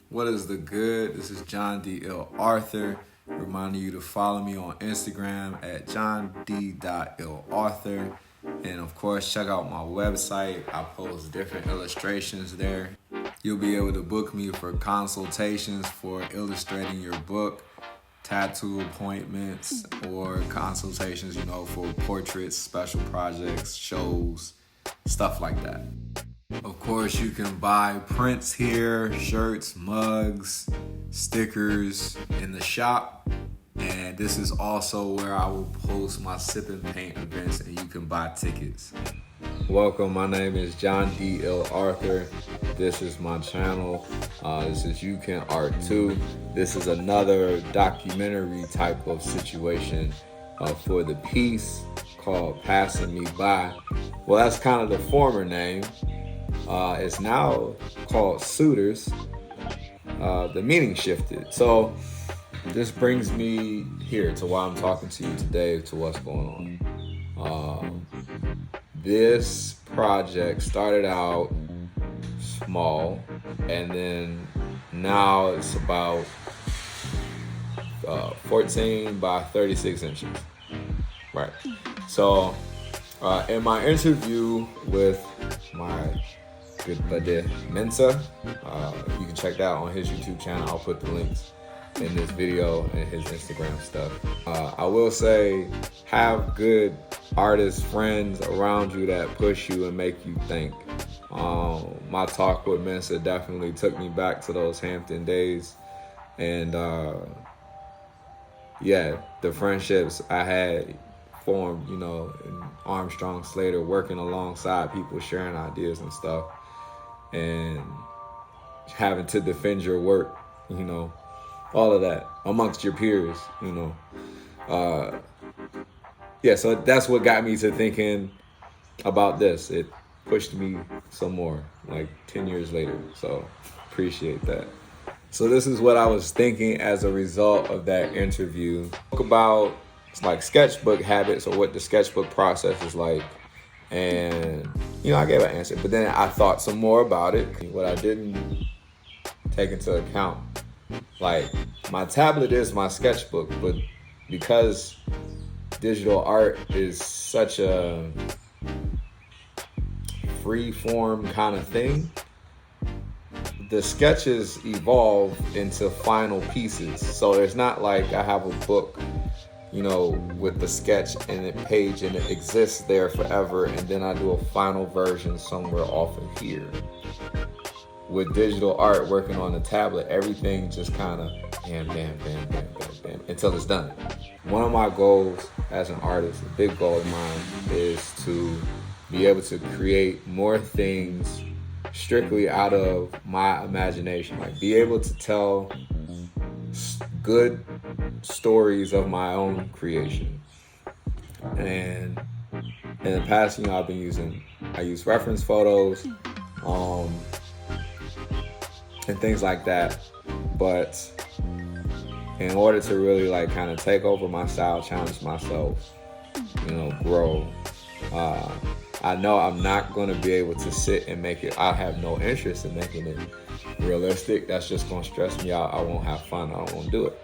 What is the good? This is John D. L. Arthur, reminding you to follow me on Instagram at johnd.larthur. And of course, check out my website. I post different illustrations there. You'll be able to book me for consultations for illustrating your book, tattoo appointments, or consultations, for portraits, special projects, shows, stuff like that. Of course, you can buy prints here, shirts, mugs, stickers in the shop. And this is also where I will post my sip and paint events and you can buy tickets. Welcome, my name is John D. L. Arthur. This is my channel. This is You Can Art Too. This is another documentary type of situation for the piece called Passing Me By. Well, that's kind of the former name. It's now called Suitors. The meaning shifted. So this brings me here to why I'm talking to you today, to what's going on. This project started out small, and then now it's about 14 by 36 inches. Right. So in my interview with my good buddy Mensah, you can check that out on his YouTube channel. I'll put the links in this video and his Instagram stuff. I will say, have good artist friends around you that push you and make you think. My talk with Mensah definitely took me back to those Hampton days, and the friendships I had formed, in Armstrong Slater, working alongside people, sharing ideas and stuff, and having to defend your work, all of that amongst your peers, so that's what got me to thinking about this. It pushed me some more, like 10 years later, so appreciate that. So this is what I was thinking as a result of that interview. Talk about like sketchbook habits, or what the sketchbook process is like. And, I gave an answer, but then I thought some more about it. What I didn't take into account, like my tablet is my sketchbook, but because digital art is such a free form kind of thing, the sketches evolve into final pieces. So there's not like I have a book, with the sketch and the page, and it exists there forever, and then I do a final version somewhere off of here. With digital art, working on the tablet, everything just kind of bam, bam, bam, bam, bam, bam, until it's done. One of my goals as an artist, a big goal of mine, is to be able to create more things strictly out of my imagination. Like, be able to tell good stories of my own creation. And in the past, I use reference photos, and things like that. But in order to really kind of take over my style, challenge myself, grow, I know I'm not going to be able to sit and make it. I have no interest in making it realistic. That's just going to stress me out. I won't have fun. I don't want to do it.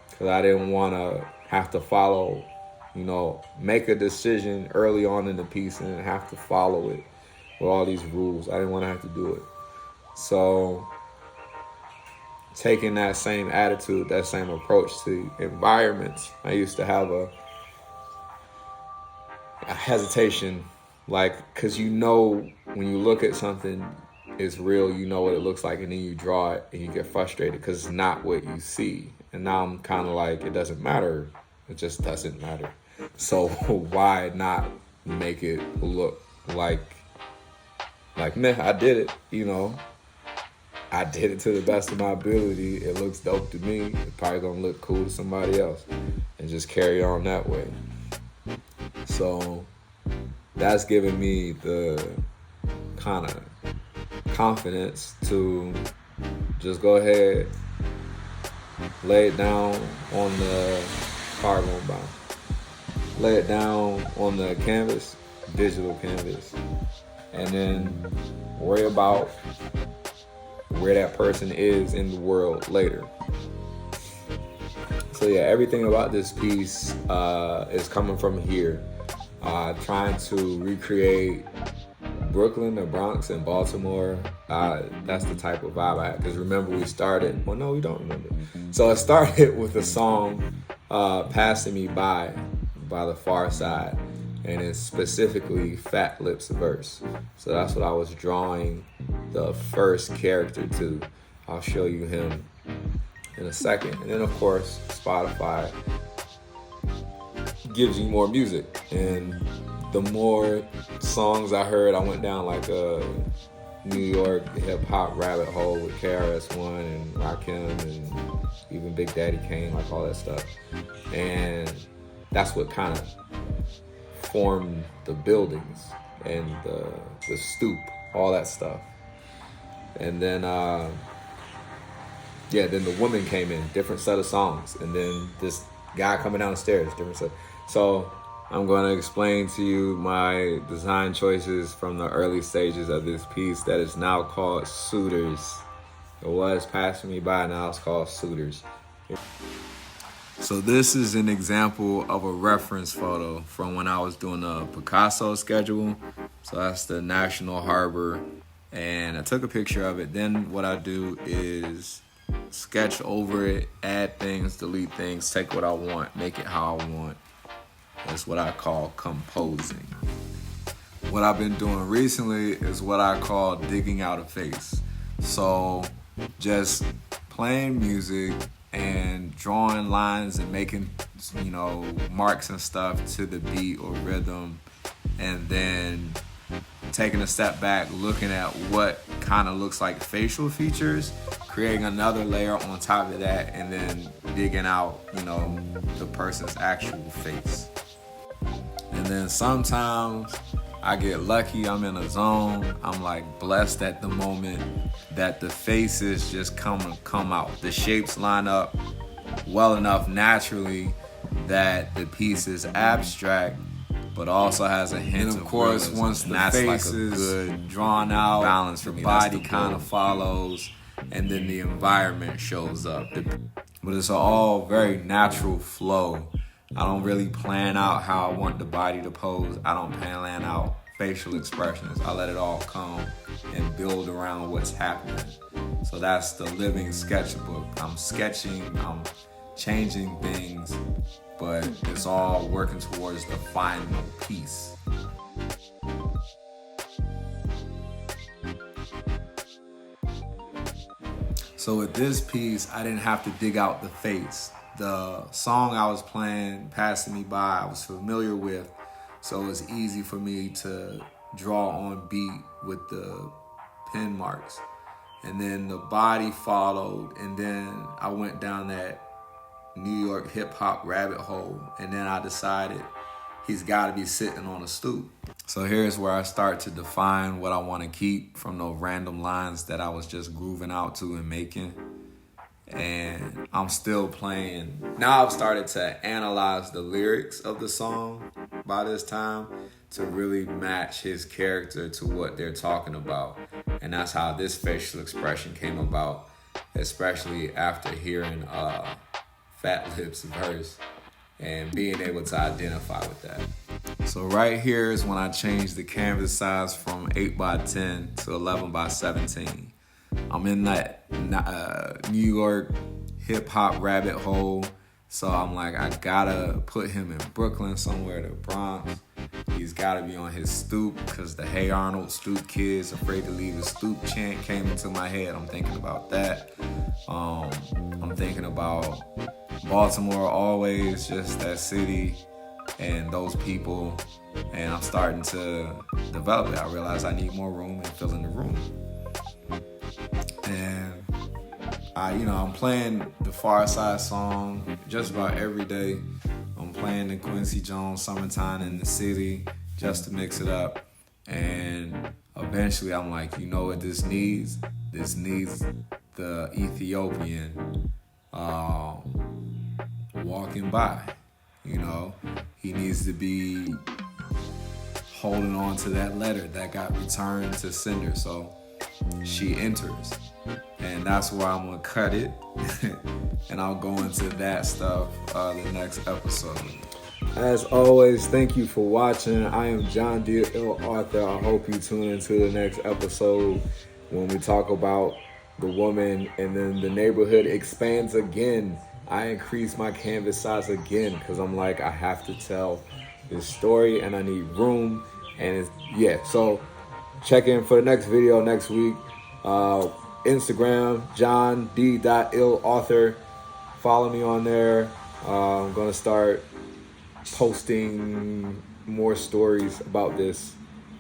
Because I didn't want to have to follow, make a decision early on in the piece and then have to follow it with all these rules. I didn't want to have to do it. So taking that same attitude, that same approach to environments, I used to have a hesitation, because when you look at something, it's real, you know what it looks like, and then you draw it and you get frustrated because it's not what you see. And now I'm kind of like, it doesn't matter. It just doesn't matter. So why not make it look like man, I did it, I did it to the best of my ability. It looks dope to me. It's probably gonna look cool to somebody else, and just carry on that way. So that's given me the kind of confidence to just go ahead, lay it down on the car going by. Lay it down on the canvas, digital canvas, and then worry about where that person is in the world later. So yeah, everything about this piece is coming from here. Trying to recreate Brooklyn, the Bronx, and Baltimore. That's the type of vibe I had. Because remember, we started, well, no, we don't remember. So it started with the song Passing Me By the Far Side. And it's specifically Fat Lip's verse. So that's what I was drawing the first character to. I'll show you him in a second. And then, of course, Spotify gives you more music. And the more songs I heard, I went down like a New York hip-hop rabbit hole with KRS-One and Rakim and even Big Daddy Kane, like all that stuff. And that's what kind of formed the buildings and the stoop, all that stuff. And then, then the woman came in, different set of songs. And then this guy coming down the stairs, different set. So I'm going to explain to you my design choices from the early stages of this piece that is now called Suitors. It was Passing Me By, now it's called Suitors. So this is an example of a reference photo from when I was doing a Picasso schedule. So that's the National Harbor. And I took a picture of it. Then what I do is sketch over it, add things, delete things, take what I want, make it how I want. That's what I call composing. What I've been doing recently is what I call digging out a face. So just playing music and drawing lines and making, marks and stuff to the beat or rhythm, and then taking a step back, looking at what kind of looks like facial features, creating another layer on top of that, and then digging out, the person's actual face. And then sometimes I get lucky, I'm in a zone, I'm like blessed at the moment that the faces just come out. The shapes line up well enough naturally that the piece is abstract, but also has a hint of course realism. Once the face like is good drawn out, balance for me, the body kind of follows, and then the environment shows up. But it's all very natural flow. I don't really plan out how I want the body to pose. I don't plan out facial expressions. I let it all come and build around what's happening. So that's the living sketchbook. I'm sketching, I'm changing things, but it's all working towards the final piece. So with this piece, I didn't have to dig out the face. The song I was playing, Passing Me By, I was familiar with, so it was easy for me to draw on beat with the pen marks. And then the body followed, and then I went down that New York hip-hop rabbit hole, and then I decided he's got to be sitting on a stoop. So here's where I start to define what I want to keep from those random lines that I was just grooving out to and making. And I'm still playing. Now I've started to analyze the lyrics of the song by this time to really match his character to what they're talking about. And that's how this facial expression came about, especially after hearing Fat Lip's verse and being able to identify with that. So right here is when I changed the canvas size from 8x10 to 11x17. I'm in that New York hip-hop rabbit hole, so I'm like, I gotta put him in Brooklyn somewhere, the Bronx. He's gotta be on his stoop, because the Hey Arnold stoop kids afraid to leave his stoop chant came into my head. I'm thinking about that. I'm thinking about Baltimore always, just that city and those people, and I'm starting to develop it. I realize I need more room and fill in the room. And I'm playing the Far Side song just about every day. I'm playing the Quincy Jones Summertime in the City just to mix it up. And eventually I'm like, you know what this needs? This needs the Ethiopian walking by. He needs to be holding on to that letter that got returned to sender. So she enters. And that's where I'm gonna cut it. And I'll go into that stuff the next episode. As always, thank you for watching. I am John D. Ill Author. I hope you tune into the next episode when we talk about the woman and then the neighborhood expands again. I increase my canvas size again because I'm like, I have to tell this story and I need room. And so check in for the next video next week. Instagram, John D. Ill Author. Follow me on there. I'm gonna start posting more stories about this,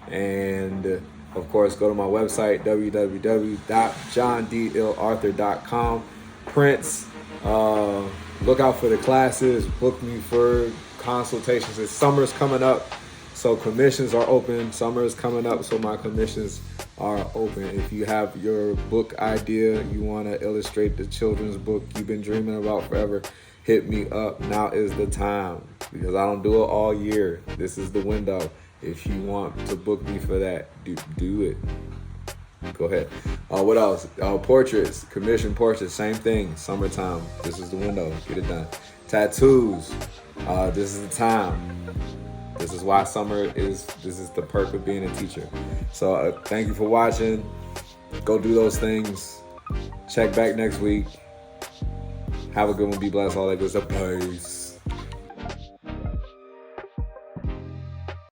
and of course go to my website www.johndilauthor.com. Prints, look out for the classes, book me for consultations. It's summer's coming up, so commissions are open. Summer is coming up, so my commissions are open. If you have your book idea, you want to illustrate the children's book you've been dreaming about forever, hit me up. Now is the time, because I don't do it all year. This is the window. If you want to book me for that, do it. Go ahead. What else? Portraits, commission portraits, same thing. Summertime. This is the window. Get it done. Tattoos. This is the time. This is why summer is. This is the perk of being a teacher. So thank you for watching. Go do those things. Check back next week. Have a good one. Be blessed. All that good stuff. Peace.